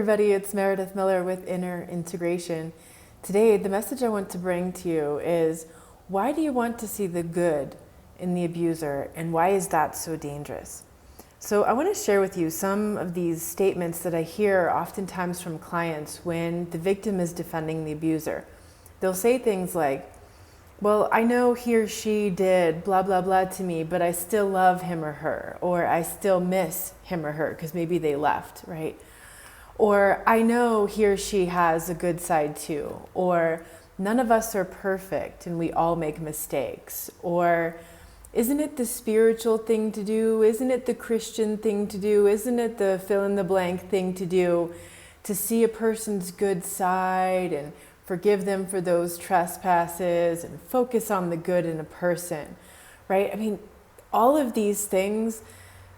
everybody, it's Meredith Miller with Inner Integration. Today, the message I want to bring to you is, why do you want to see the good in the abuser, and why is that so dangerous? So I want to share with you some of these statements that I hear oftentimes from clients when the victim is defending the abuser. They'll say things like, well, I know he or she did blah, blah, blah to me, but I still love him or her, or I still miss him or her because maybe they left, right? Or I know he or she has a good side too, or none of us are perfect and we all make mistakes, or isn't it the spiritual thing to do? Isn't it the Christian thing to do? Isn't it the fill in the blank thing to do to see a person's good side and forgive them for those trespasses and focus on the good in a person, right? I mean, all of these things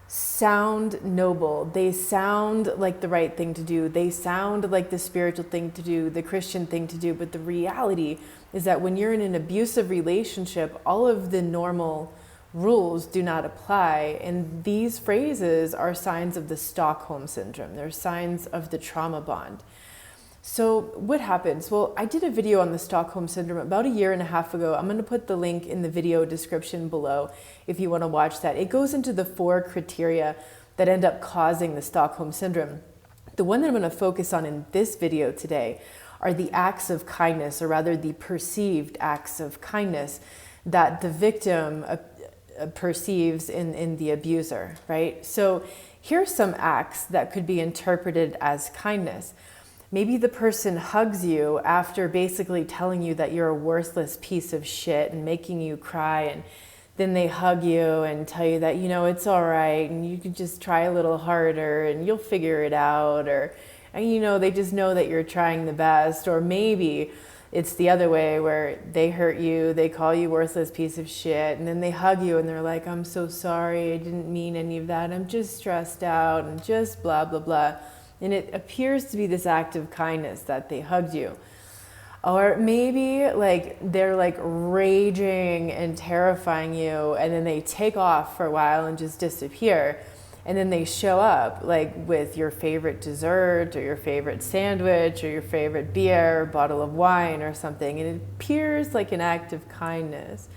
sound noble. They sound like the right thing to do. They sound like the spiritual thing to do, the Christian thing to do. But the reality is that when you're in an abusive relationship, all of the normal rules do not apply. And these phrases are signs of the Stockholm syndrome. They're signs of the trauma bond. So what happens? Well, I did a video on the Stockholm syndrome about 1.5 years ago. I'm going to put the link in the video description below if you want to watch that. It goes into the 4 criteria that end up causing the Stockholm syndrome. The one that I'm going to focus on in this video today are the acts of kindness, or rather the perceived acts of kindness that the victim perceives in the abuser, right? So here's some acts that could be interpreted as kindness. Maybe the person hugs you after basically telling you that you're a worthless piece of shit and making you cry, and then they hug you and tell you that, you know, it's all right and you can just try a little harder and you'll figure it out, or, and, you know, they just know that you're trying the best. Or maybe it's the other way where they hurt you, they call you worthless piece of shit, and then they hug you and they're like, I'm so sorry, I didn't mean any of that, I'm just stressed out and just blah, blah, blah. And it appears to be this act of kindness that they hugged you. Or maybe like they're like raging and terrifying you, and then they take off for a while and just disappear. And then they show up like with your favorite dessert or your favorite sandwich or your favorite beer or bottle of wine or something. And it appears like an act of kindness.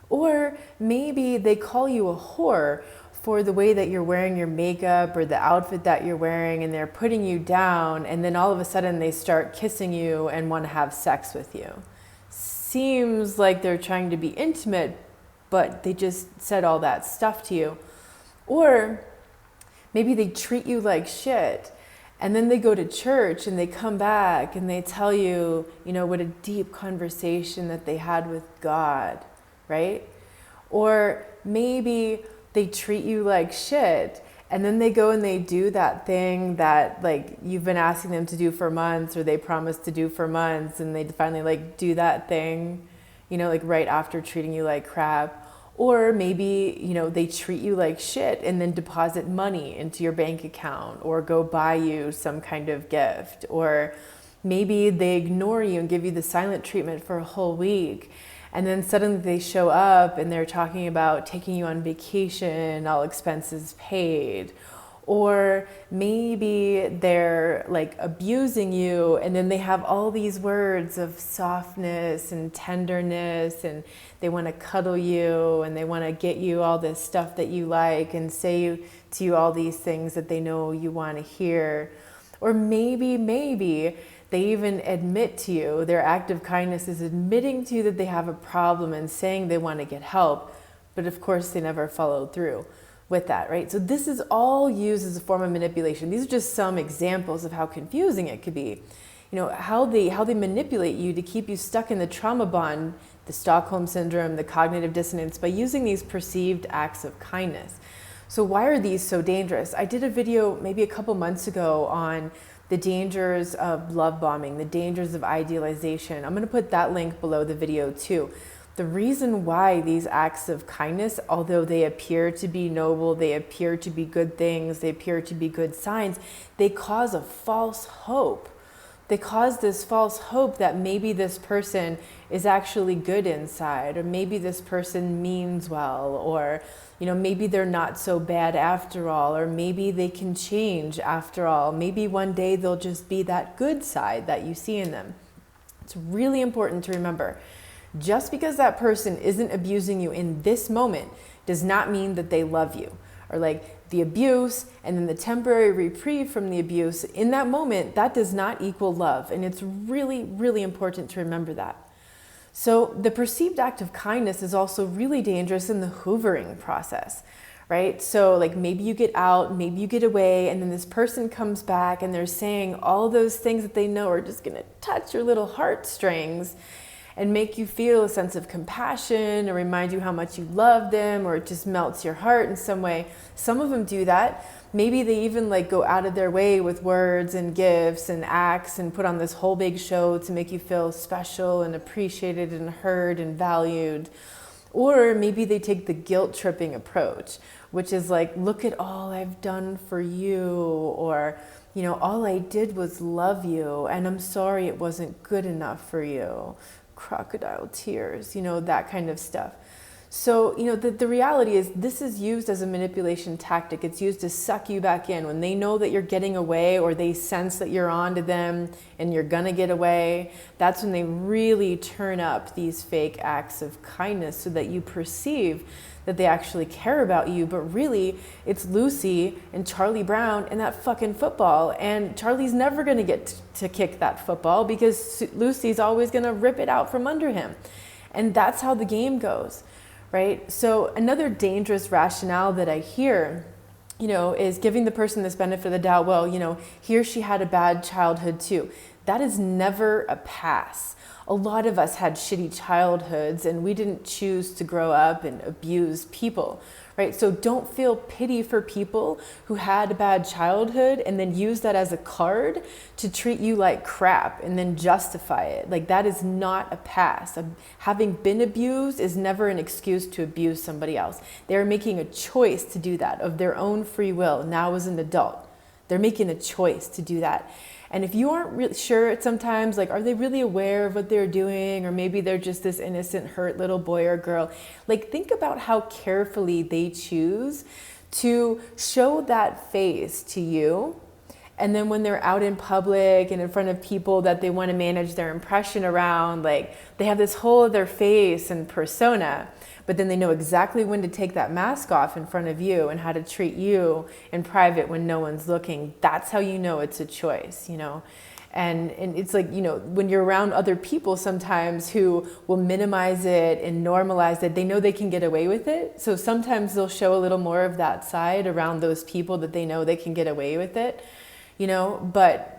Or maybe they call you a whore for the way that you're wearing your makeup or the outfit that you're wearing, and they're putting you down, and then all of a sudden they start kissing you and want to have sex with you. Seems like they're trying to be intimate, but they just said all that stuff to you. Or maybe they treat you like shit, and then they go to church and they come back and they tell you, you know, what a deep conversation that they had with God, right? Or maybe they treat you like shit, and then they go and they do that thing that like you've been asking them to do for months, or they promised to do for months, and they finally like do that thing, you know, like right after treating you like crap. Or maybe, you know, they treat you like shit and then deposit money into your bank account, or go buy you some kind of gift. Or maybe they ignore you and give you the silent treatment for a whole week. And then suddenly they show up and they're talking about taking you on vacation, all expenses paid. Or maybe they're like abusing you, and then they have all these words of softness and tenderness, and they want to cuddle you and they want to get you all this stuff that you like and say to you all these things that they know you want to hear. Or maybe they even admit to you, their act of kindness is admitting to you that they have a problem and saying they want to get help, but of course they never followed through with that, right? So this is all used as a form of manipulation. These are just some examples of how confusing it could be. You know, how they manipulate you to keep you stuck in the trauma bond, the Stockholm syndrome, the cognitive dissonance, by using these perceived acts of kindness. So why are these so dangerous? I did a video maybe a couple months ago on the dangers of love bombing, the dangers of idealization. I'm going to put that link below the video too. The reason why these acts of kindness, although they appear to be noble, they appear to be good things, they appear to be good signs, they cause a false hope they cause this false hope that maybe this person is actually good inside, or maybe this person means well, or maybe they're not so bad after all, or maybe they can change after all. Maybe one day they'll just be that good side that you see in them. It's really important to remember, just because that person isn't abusing you in this moment does not mean that they love you. Or like the abuse and then the temporary reprieve from the abuse in that moment, that does not equal love. And it's really, really important to remember that. So the perceived act of kindness is also really dangerous in the hoovering process, right? So like maybe you get out, maybe you get away, and then this person comes back and they're saying all those things that they know are just gonna touch your little heartstrings and make you feel a sense of compassion or remind you how much you love them, or it just melts your heart in some way. Some of them do that. Maybe they even like go out of their way with words and gifts and acts and put on this whole big show to make you feel special and appreciated and heard and valued. Or maybe they take the guilt tripping approach, which is like, look at all I've done for you, or all I did was love you and I'm sorry it wasn't good enough for you. Crocodile tears, that kind of stuff. So, the reality is this is used as a manipulation tactic. It's used to suck you back in. When they know that you're getting away, or they sense that you're on to them and you're gonna get away, that's when they really turn up these fake acts of kindness so that you perceive that they actually care about you, but really it's Lucy and Charlie Brown and that fucking football, and Charlie's never gonna get to kick that football because Lucy's always gonna rip it out from under him. And that's how the game goes, right? So another dangerous rationale that I hear, is giving the person this benefit of the doubt. Well, he or she had a bad childhood too. That is never a pass. A lot of us had shitty childhoods and we didn't choose to grow up and abuse people, right? So don't feel pity for people who had a bad childhood and then use that as a card to treat you like crap and then justify it. Like, that is not a pass. Having been abused is never an excuse to abuse somebody else. They're making a choice to do that of their own free will now as an adult. They're making a choice to do that. And if you aren't really sure sometimes, like, are they really aware of what they're doing? Or maybe they're just this innocent, hurt little boy or girl. Like, think about how carefully they choose to show that face to you. And then when they're out in public and in front of people that they want to manage their impression around, like, they have this whole other face and persona. But then they know exactly when to take that mask off in front of you and how to treat you in private when no one's looking. That's how you know it's a choice, And it's like, when you're around other people sometimes who will minimize it and normalize it, they know they can get away with it. So sometimes they'll show a little more of that side around those people that they know they can get away with it, but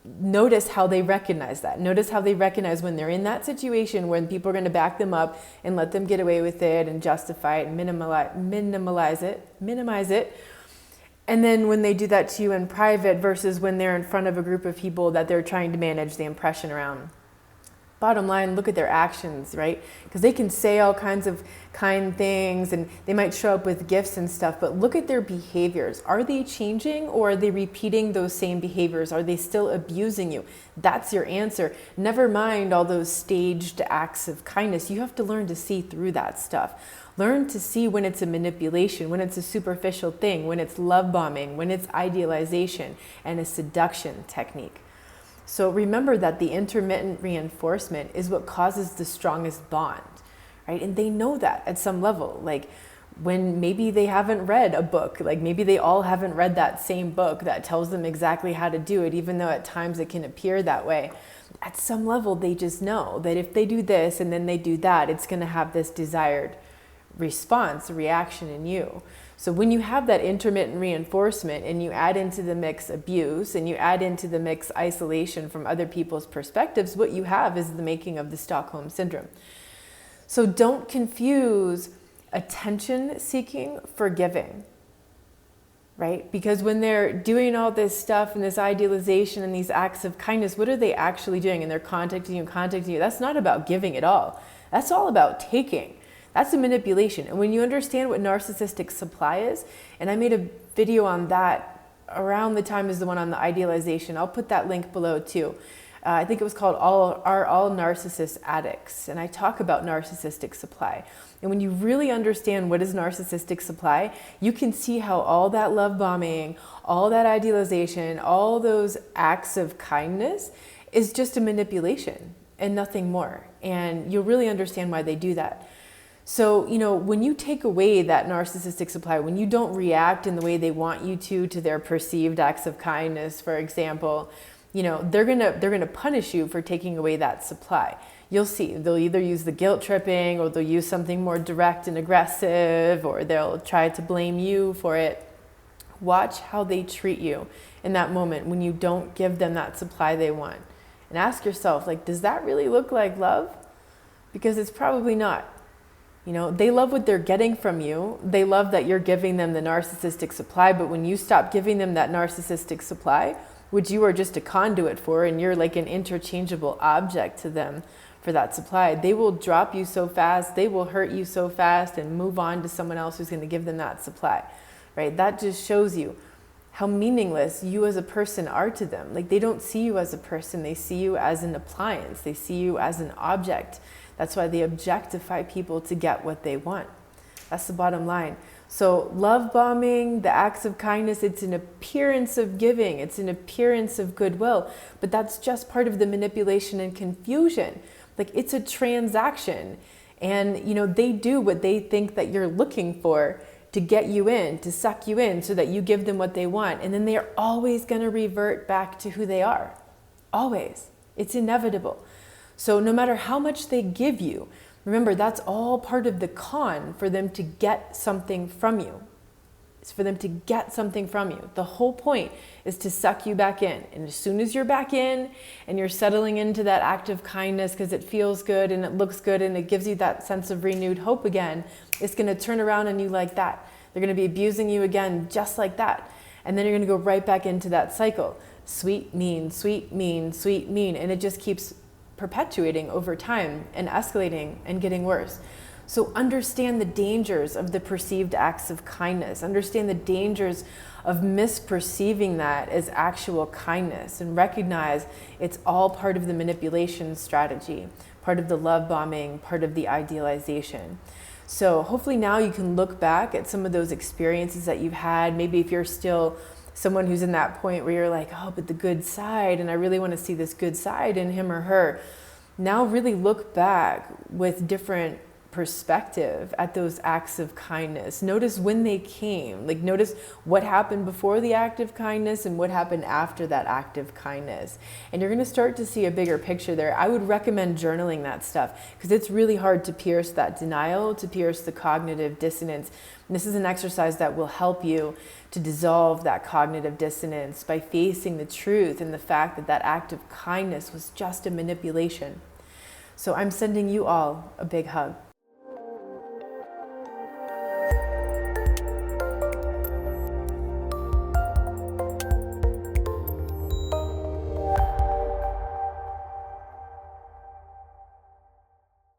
notice how they recognize that. Notice how they recognize when they're in that situation when people are going to back them up and let them get away with it and justify it and minimize it. And then when they do that to you in private versus when they're in front of a group of people that they're trying to manage the impression around. Bottom line, look at their actions, right? Because they can say all kinds of kind things and they might show up with gifts and stuff, but look at their behaviors. Are they changing, or are they repeating those same behaviors? Are they still abusing you? That's your answer. Never mind all those staged acts of kindness. You have to learn to see through that stuff. Learn to see when it's a manipulation, when it's a superficial thing, when it's love bombing, when it's idealization and a seduction technique. So remember that the intermittent reinforcement is what causes the strongest bond, right? And they know that at some level. Like, when maybe they haven't read a book, like maybe they all haven't read that same book that tells them exactly how to do it, even though at times it can appear that way. At some level, they just know that if they do this and then they do that, it's going to have this desired response, reaction in you. So when you have that intermittent reinforcement and you add into the mix abuse and you add into the mix isolation from other people's perspectives, what you have is the making of the Stockholm Syndrome. So don't confuse attention seeking for giving, right? Because when they're doing all this stuff and this idealization and these acts of kindness, what are they actually doing? And they're contacting you. That's not about giving at all. That's all about taking. That's a manipulation. And when you understand what narcissistic supply is, and I made a video on that around the time as the one on the idealization, I'll put that link below too. I think it was called All Narcissists Addicts. And I talk about narcissistic supply. And when you really understand what is narcissistic supply, you can see how all that love bombing, all that idealization, all those acts of kindness is just a manipulation and nothing more. And you'll really understand why they do that. So, when you take away that narcissistic supply, when you don't react in the way they want you to their perceived acts of kindness, for example, they're gonna punish you for taking away that supply. You'll see, they'll either use the guilt tripping, or they'll use something more direct and aggressive, or they'll try to blame you for it. Watch how they treat you in that moment when you don't give them that supply they want. And ask yourself, does that really look like love? Because it's probably not. They love what they're getting from you. They love that you're giving them the narcissistic supply, but when you stop giving them that narcissistic supply, which you are just a conduit for, and you're like an interchangeable object to them for that supply, they will drop you so fast, they will hurt you so fast and move on to someone else who's going to give them that supply, right? That just shows you how meaningless you as a person are to them. They don't see you as a person, they see you as an appliance, they see you as an object. That's why they objectify people to get what they want. That's the bottom line. So love bombing, the acts of kindness, it's an appearance of giving, it's an appearance of goodwill, but that's just part of the manipulation and confusion. It's a transaction, and they do what they think that you're looking for to get you in, to suck you in so that you give them what they want, and then they're always going to revert back to who they are. Always. It's inevitable. So no matter how much they give you, remember, that's all part of the con for them to get something from you. It's for them to get something from you. The whole point is to suck you back in. And as soon as you're back in and you're settling into that act of kindness because it feels good and it looks good and it gives you that sense of renewed hope again, it's going to turn around on you like that. They're going to be abusing you again just like that. And then you're going to go right back into that cycle. Sweet, mean, sweet, mean, sweet, mean. And it just keeps perpetuating over time and escalating and getting worse. So understand the dangers of the perceived acts of kindness. Understand the dangers of misperceiving that as actual kindness, and recognize it's all part of the manipulation strategy, part of the love bombing, part of the idealization. So hopefully now you can look back at some of those experiences that you've had. Maybe if you're still someone who's in that point where you're like, oh, but the good side, and I really want to see this good side in him or her. Now really look back with different perspective at those acts of kindness. Notice when they came. Notice what happened before the act of kindness and what happened after that act of kindness. And you're going to start to see a bigger picture there. I would recommend journaling that stuff because it's really hard to pierce that denial, to pierce the cognitive dissonance. And this is an exercise that will help you to dissolve that cognitive dissonance by facing the truth and the fact that that act of kindness was just a manipulation. So I'm sending you all a big hug.